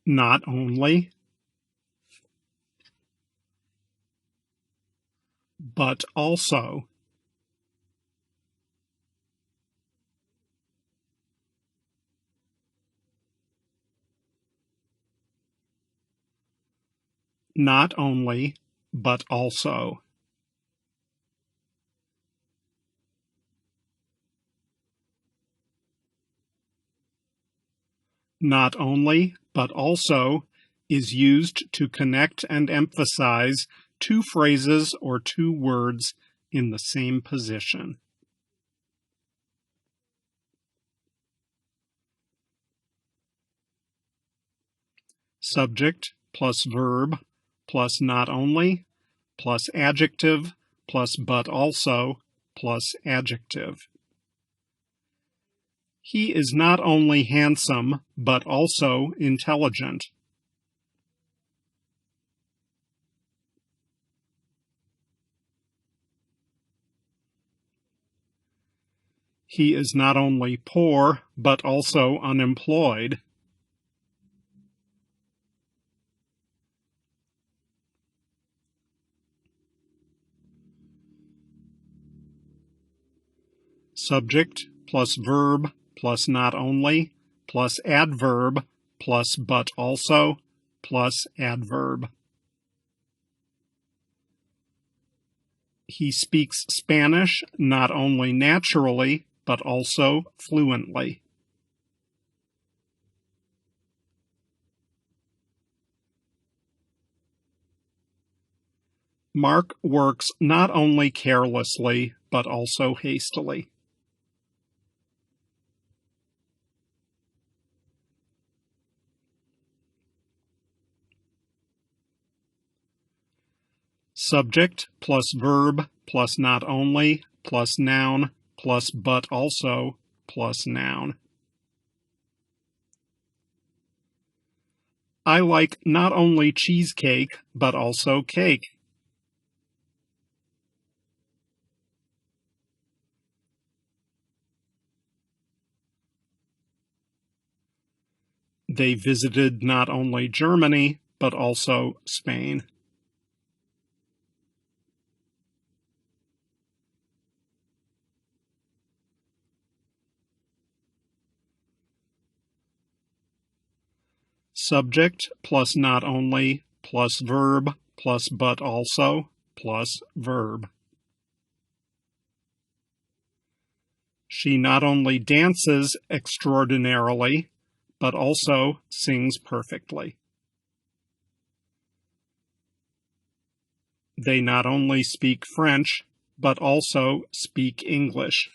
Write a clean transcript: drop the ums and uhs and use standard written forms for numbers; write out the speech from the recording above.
not only, but also, not only, but also, not only, but also is used to connect and emphasize two phrases or two words in the same position. Subject plus verb plus not only plus adjective plus but also plus adjective. He is not only handsome, but also intelligent. He is not only poor, but also unemployed. Subject plus verb plus not only plus adverb plus but also plus adverb. He speaks Spanish not only naturally, but also fluently. Mark works not only carelessly, but also hastily. Subject plus verb plus not only plus noun plus but also plus noun. I like not only cheesecake, but also cake. They visited not only Germany, but also Spain. Subject plus not only plus verb plus but also plus verb. She not only dances extraordinarily, but also sings perfectly. They not only speak French, but also speak English.